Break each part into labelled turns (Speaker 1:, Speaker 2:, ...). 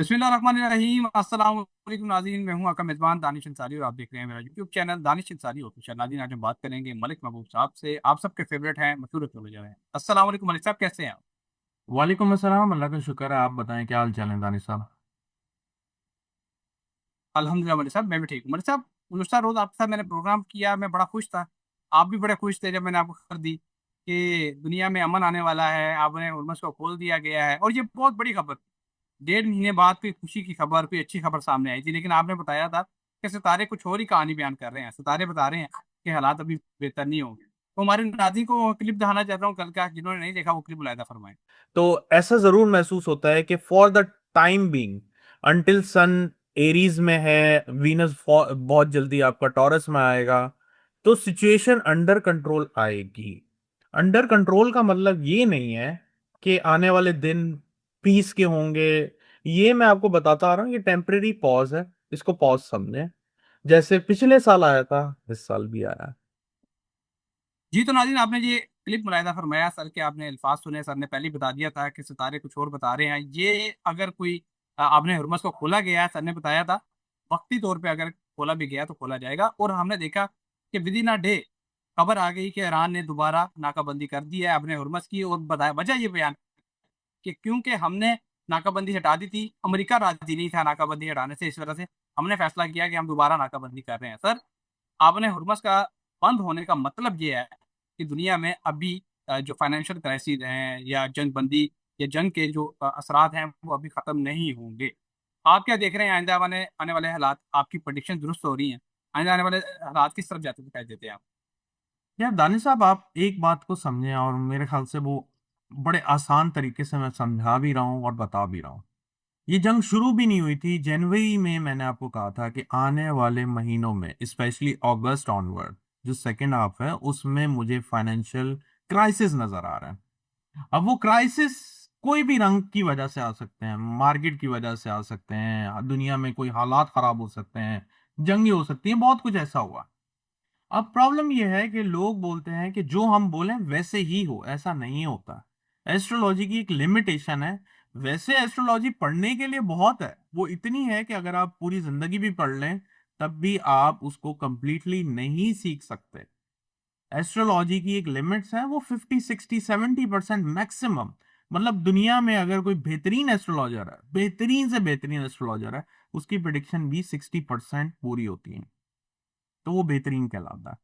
Speaker 1: बिस्मिल्लाहिर्रहमानिर्रहीम अस्सलाम वालेकुम नाज़रीन। मैं हूं आपका मेज़बान दानिश अंसारी और आप देख रहे हैं मेरा YouTube channel Danish Ansari official. नाज़रीन, आज हम बात करेंगे मलिक महबूब साहब से, आप सबके फेवरेट हैं, मशहूर एस्ट्रोलॉजर हैं। अस्सलाम वालेकुम मलिक साहब, कैसे हैं आप?
Speaker 2: वालेकुम अस्सलाम। अल्लाह का शुक्र है। आप बताएं क्या हाल चाल है दानिश साहब।
Speaker 1: अल्हम्दुलिल्लाह मलिक साहब, मैं भी ठीक हूँ। मलिक साहब, गुज़श्ता रोज़ आपके साथ मैंने प्रोग्राम किया, मैं बड़ा खुश था। आप भी बड़े खुश थे जब मैंने आपको खबर दी कि दुनिया में अमन आने वाला है, आपने हुर्मुज़ को खोल दिया गया है, और ये बहुत बड़ी खबर। 1.5 महीने बाद कोई खुशी की खबर, कोई अच्छी खबर सामने आई थी, लेकिन आपने बताया था कि सितारे कुछ और ही कहानी बयान कर रहे हैं। सितारे बता रहे हैं कि हालात अभी बेहतर नहीं होंगे। तो हमारे नाज़रीन को क्लिप दिखाना चाहता हूँ कल का, जिन्होंने नहीं देखा वो क्लिप मुलाहिदा फरमाएं।
Speaker 2: तो ऐसा जरूर महसूस होता है कि for the time being, until Sun Aries में है, वीनस बहुत जल्दी आपका टॉरस में आएगा, तो सिचुएशन अंडर कंट्रोल आएगी। अंडर कंट्रोल का मतलब ये नहीं है कि आने वाले दिन पीस के होंगे। ये मैं आपको बताता आ रहा हूँ, ये टेम्परेरी पॉज है, इसको पॉज समझें। जैसे पिछले साल आया था, इस साल भी आया।
Speaker 1: जी, तो नाज़रीन, आपने ये क्लिप मुलाहिदा फरमाया, सर के आपने अल्फाज सुने, सर ने पहले ही बता दिया था कि सितारे कुछ और बता रहे हैं। ये अगर कोई आपने हुर्मुज़ को खोला गया है, सर ने बताया था वक्ती तौर पे अगर खोला भी गया तो खोला जाएगा, और हमने देखा कि विद इन अ डे खबर आ गई कि ईरान ने दोबारा नाकाबंदी कर दी है आपने हुर्मुज़ की, और बताया वजह ये बयान कि क्योंकि हमने नाकाबंदी हटा दी थी, अमेरिका राजी नहीं था नाकाबंदी हटाने से, इस वजह से हमने फैसला किया कि हम दोबारा नाकाबंदी कर रहे हैं। सर, आपने हुर्मुज़ का बंद होने का मतलब ये है कि दुनिया में अभी जो फाइनेंशियल क्राइसिस हैं या जंग बंदी या जंग के जो असरात हैं वो अभी ख़त्म नहीं होंगे। आप क्या देख रहे हैं आइंदा आने आने वाले हालात? आपकी प्रेडिक्शन दुरुस्त हो रही हैं। आइंदा आने वाले हालात किस तरफ जाते दिखाई देते हैं आप?
Speaker 2: यार दानिश साहब, आप एक बात को समझें, और मेरे ख्याल से वो बड़े आसान तरीके से मैं समझा भी रहा हूँ और बता भी रहा हूँ। ये जंग शुरू भी नहीं हुई थी जनवरी में। मैंने आपको कहा था कि आने वाले महीनों में, स्पेशली अगस्त ऑनवर्ड, जो सेकेंड हाफ है, उसमें मुझे फाइनेंशियल क्राइसिस नजर आ रहा है। अब वो क्राइसिस कोई भी रंग की वजह से आ सकते हैं, मार्केट की वजह से आ सकते हैं, दुनिया में कोई हालात खराब हो सकते हैं, जंगी हो सकती है, बहुत कुछ ऐसा हुआ। अब प्रॉब्लम यह है कि लोग बोलते हैं कि जो हम बोलें वैसे ही हो, ऐसा नहीं होता। एस्ट्रोलॉजी की एक लिमिटेशन है। वैसे एस्ट्रोलॉजी पढ़ने के लिए बहुत है, वो इतनी है कि अगर आप पूरी जिंदगी भी पढ़ लें तब भी आप उसको कंप्लीटली नहीं सीख सकते। एस्ट्रोलॉजी की एक लिमिट्स है, वो 50 60 70% मैक्सिमम। मतलब दुनिया में अगर कोई बेहतरीन एस्ट्रोलॉजर है, बेहतरीन से बेहतरीन एस्ट्रोलॉजर है, उसकी प्रिडिक्शन भी 60% पूरी होती है, तो वो बेहतरीन कहलाता है।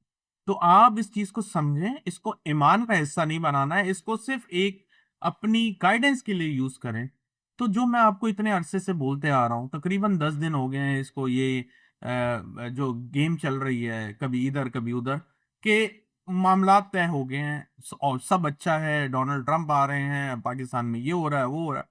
Speaker 2: तो आप इस चीज को समझें, इसको ईमान का हिस्सा नहीं बनाना है, इसको सिर्फ एक अपनी गाइडेंस के लिए यूज करें। तो जो मैं आपको इतने अरसे से बोलते आ रहा हूं, तकरीबन 10 दिन हो गए हैं इसको, ये जो गेम चल रही है, कभी इधर कभी उधर के मामला तय हो गए हैं, और सब अच्छा है, डोनाल्ड ट्रंप आ रहे हैं, पाकिस्तान में ये हो रहा है, वो हो रहा है,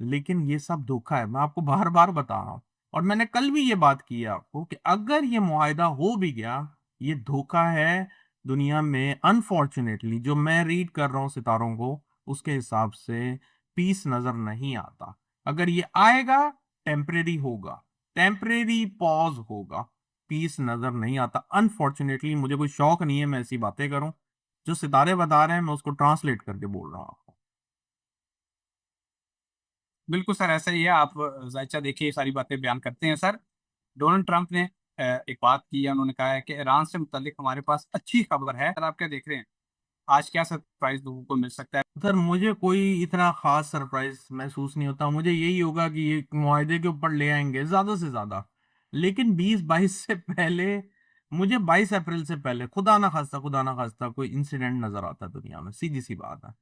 Speaker 2: लेकिन ये सब धोखा है। मैं आपको बार बार बता रहा हूं, और मैंने कल भी ये बात की है आपको कि अगर ये मुआहिदा हो भी गया, ये धोखा है। दुनिया में अनफॉर्चुनेटली जो मैं रीड कर रहा हूँ सितारों को, उसके हिसाब से पीस नजर नहीं आता। अगर ये आएगा, टेम्परेरी होगा, टेम्परेरी पॉज होगा, पीस नजर नहीं आता अनफॉर्चुनेटली। मुझे कोई शौक नहीं है मैं ऐसी बातें करूं, जो सितारे बता रहे हैं मैं उसको ट्रांसलेट करके बोल रहा हूं।
Speaker 1: बिल्कुल सर, ऐसा ही है। आप जायचा देखिए, ये सारी बातें बयान करते हैं सर। डोनाल्ड ट्रंप ने एक बात की है, उन्होंने कहा है कि ईरान से मुतल्लिक हमारे पास अच्छी खबर है। सर, आप क्या देख रहे हैं? आज क्या सरप्राइज लोगों को मिल सकता है?
Speaker 2: सर, मुझे कोई इतना खास सरप्राइज महसूस नहीं होता। मुझे यही होगा कि ये मुआहदे के ऊपर ले आएंगे ज्यादा से ज्यादा, लेकिन 20-22 से पहले, मुझे 22 अप्रैल से पहले खुदा ना खास्ता कोई इंसिडेंट नजर आता दुनिया में, सीधी सी बात है।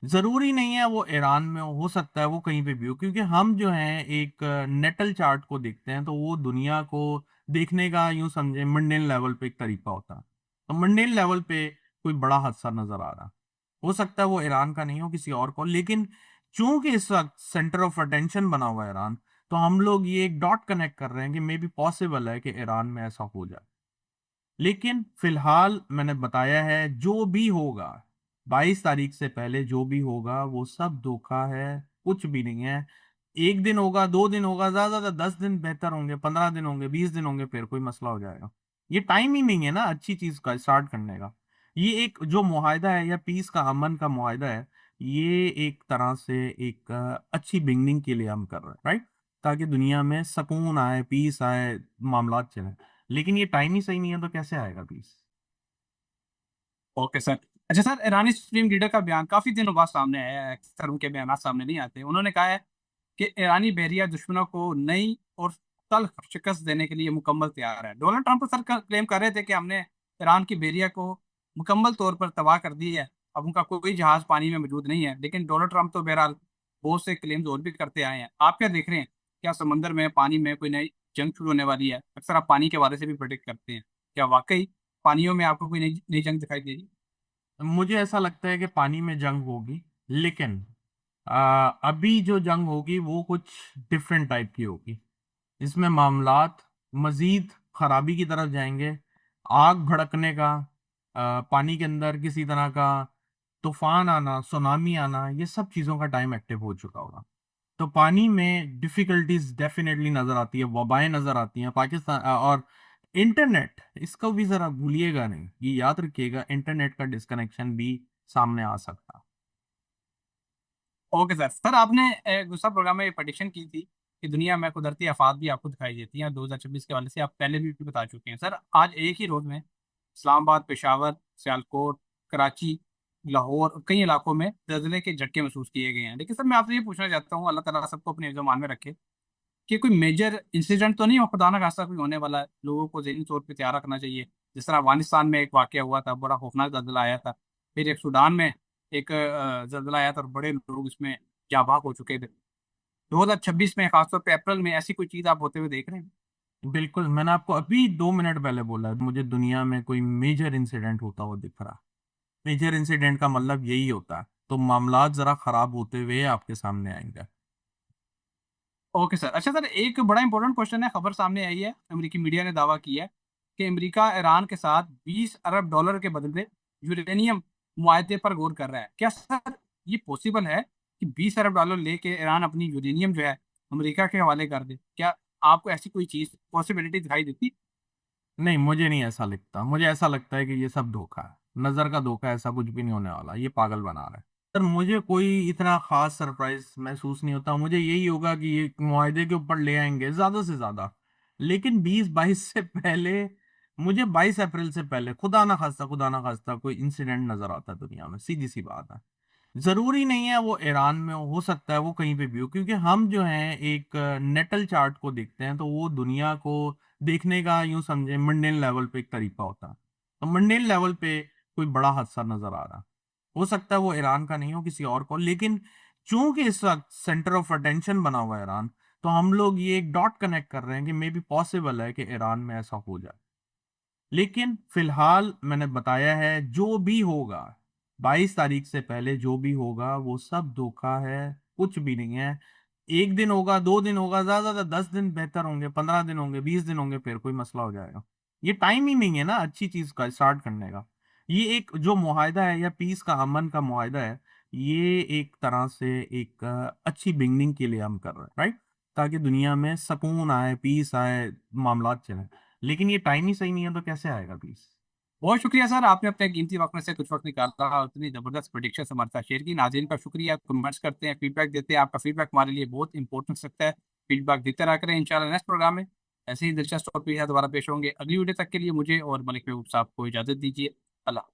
Speaker 2: जरूरी नहीं है वो ईरान में हो सकता है वो कहीं पे भी हो, क्योंकि हम जो हैं एक नेटल चार्ट को देखते हैं, तो वो दुनिया को देखने का, यूं समझे, मंडेन लेवल पे एक तरीका होता है। तो मंडेन लेवल पे कोई बड़ा हादसा नजर आ रहा, हो सकता है वो ईरान का नहीं हो, किसी और को, लेकिन चूंकि इस वक्त सेंटर ऑफ अटेंशन बना हुआ है ईरान, तो हम लोग ये एक डॉट कनेक्ट कर रहे हैं कि मे बी पॉसिबल है कि ईरान में ऐसा हो जाए। लेकिन फिलहाल मैंने बताया है, जो भी होगा 22 तारीख से पहले जो भी होगा वो सब धोखा है, कुछ भी नहीं है। एक दिन होगा, 2 दिन होगा, ज्यादा से ज्यादा 10 दिन बेहतर होंगे, 15 दिन होंगे, 20 दिन होंगे, फिर कोई मसला हो जाएगा। ये टाइम ही नहीं है ना अच्छी चीज का स्टार्ट करने का। ये एक जो मुआहिदा है, या पीस का, अमन का मुआहिदा है, ये एक तरह से एक अच्छी बिगनिंग के लिए हम कर रहे हैं, राइट। ताकि दुनिया में सुकून आए, पीस आए, मामलात चले। लेकिन ये टाइम ही सही नहीं है तो कैसे आएगा पीस?
Speaker 1: Okay sir. अच्छा सर, ईरानी सुप्रीम लीडर का बयान काफी दिनों बाद सामने आया है, अक्सर उनके बयान सामने नहीं आते। उन्होंने कहा है कि ईरानी बहरिया दुश्मनों को नई और तल्ख शिकस्त देने के लिए मुकम्मल तैयार है। डोनाल्ड ट्रंप सर का क्लेम कर रहे थे कि हमने ईरान की बहरिया को मुकम्मल तौर पर तबाह कर दी है, अब उनका कोई जहाज पानी में मौजूद नहीं है। लेकिन डोनाल्ड ट्रंप तो बहरहाल बहुत से क्लेम्स और भी करते आए हैं। आप क्या देख रहे हैं? क्या समंदर में, पानी में कोई नई जंग शुरू होने वाली है? अक्सर आप पानी के बारे से भी प्रेडिक्ट करते हैं, क्या वाकई पानियों में आपको कोई नई नई जंग दिखाई दे रही है?
Speaker 2: मुझे ऐसा लगता है कि पानी में जंग होगी, लेकिन अभी जो जंग होगी वो कुछ डिफरेंट टाइप की होगी। इसमें मामलात मजीद खराबी की तरफ जाएंगे। आग भड़कने का, पानी के अंदर किसी तरह का तूफान आना, सुनामी आना, ये सब चीज़ों का टाइम एक्टिव हो चुका होगा। तो पानी में डिफिकल्टीज डेफिनेटली नजर आती है, वबाएं नजर आती हैं पाकिस्तान। और इंटरनेट, इसको भी जरा भूलिएगा नहीं, ये याद रखिएगा, इंटरनेट का डिस्कनेक्शन भी सामने आ सकता।
Speaker 1: Okay sir. सर आपने दूसरा प्रोग्राम में ये प्रेडिक्शन की थी कि दुनिया में कुदरती आफात भी आपको दिखाई देती हैं, 2026 के हवाले से आप पहले भी बता चुके हैं। सर आज एक ही रोज में इस्लामाबाद, पेशावर, सियालकोट, कराची, लाहौर और कई इलाकों में जल्जले के झटके महसूस किए गए हैं। लेकिन सर मैं आपसे ये पूछना चाहता हूँ, अल्लाह ताला सबको अपने ईमान में रखे, कि कोई मेजर इंसिडेंट तो नहीं हो, खुदा ना खास्ता कोई होने वाला है? लोगों को ज़हनी तौर पे तैयार रखना चाहिए। जिस तरह अफगानिस्तान में एक वाक़या हुआ था, बड़ा खौफनाक ज़लज़ला आया था। फिर एक सूडान में एक ज़लज़ला आया था और बड़े लोग इसमें जाँ बाग हो चुके थे। 2026 में खासतौर पे अप्रैल में ऐसी कोई चीज़ आप होते हुए देख रहे हैं?
Speaker 2: बिल्कुल, मैंने आपको अभी 2 मिनट पहले बोला है, मुझे दुनिया में कोई मेजर इंसिडेंट होता हुआ दिख रहा। मेजर इंसिडेंट का मतलब यही होता है, तो मामलात जरा खराब होते हुए आपके सामने आएंगे।
Speaker 1: Okay sir. अच्छा सर, एक बड़ा इंपॉर्टेंट क्वेश्चन है, खबर सामने आई है, अमेरिकी मीडिया ने दावा किया है कि अमेरिका ईरान के साथ 20 अरब डॉलर के बदले यूरेनियम मुआहदे पर गौर कर रहा है। क्या सर ये पॉसिबल है कि 20 अरब डॉलर लेके ईरान अपनी यूरेनियम जो है अमेरिका के हवाले कर दे? क्या आपको ऐसी कोई चीज़, पॉसिबिलिटी दिखाई देती?
Speaker 2: नहीं, मुझे नहीं ऐसा लगता। मुझे ऐसा लगता है कि ये सब धोखा है, नजर का धोखा है, ऐसा कुछ भी नहीं होने वाला, ये पागल बना रहा है। सर मुझे कोई इतना खास सरप्राइज महसूस नहीं होता। मुझे यही होगा कि ये मुआहदे के ऊपर ले आएंगे ज्यादा से ज्यादा, लेकिन 20-22 से पहले, मुझे 22 अप्रैल से पहले खुदा ना खास्ता कोई इंसिडेंट नजर आता है दुनिया में, सीधी सी बात है। जरूरी नहीं है वो ईरान में हो सकता है वो कहीं पे भी हो, क्योंकि हम जो हैं एक नेटल चार्ट को देखते हैं, तो वो दुनिया को देखने का यूं समझे मंडेन लेवल पे एक तरीका होता है। तो मंडेन लेवल पे कोई बड़ा हादसा नजर आ रहा, हो सकता है वो ईरान का नहीं हो, किसी और को। लेकिन चूंकि इस वक्त सेंटर ऑफ अटेंशन बना हुआ है ईरान, तो हम लोग ये एक डॉट कनेक्ट कर रहे हैं कि मे बी पॉसिबल है कि ईरान में ऐसा हो जाए। लेकिन फिलहाल मैंने बताया है, जो भी होगा 22 तारीख से पहले जो भी होगा वो सब धोखा है, कुछ भी नहीं है। एक दिन होगा, 2 दिन होगा, ज्यादा से ज्यादा 10 दिन बेहतर होंगे, 15 दिन होंगे, 20 दिन होंगे, फिर कोई मसला हो जाएगा। ये टाइम ही नहीं है ना अच्छी चीज का स्टार्ट करने का। ये एक जो मुआहिदा है या पीस का, अमन का मुआहिदा है, ये एक तरह से एक अच्छी बिगनिंग के लिए हम कर रहे हैं, राइट? ताकि दुनिया में सुकून आए, पीस आए, मामलात चले। लेकिन ये टाइम ही सही नहीं है तो कैसे आएगा पीस?
Speaker 1: बहुत शुक्रिया सर, आपने अपने कीमती वक्त में से कुछ वक्त निकाला और इतनी ज़बरदस्त प्रेडिक्शन हमारे साथ शेयर की। नाज़रीन का शुक्रिया, कमेंट्स करते हैं, फीडबैक देते हैं। आपका फीडबैक हमारे लिए बहुत इंपॉर्टेंट रखता है। फीडबैक देते रहा करें। इंशाल्लाह नेक्स्ट प्रोग्राम में ऐसे ही दिलचस्प टॉपिक के साथ दोबारा पेश होंगे। अगली वीडियो तक के लिए मुझे और मलिक महबूब साहब को इजाज़त दीजिए। अल्लाह।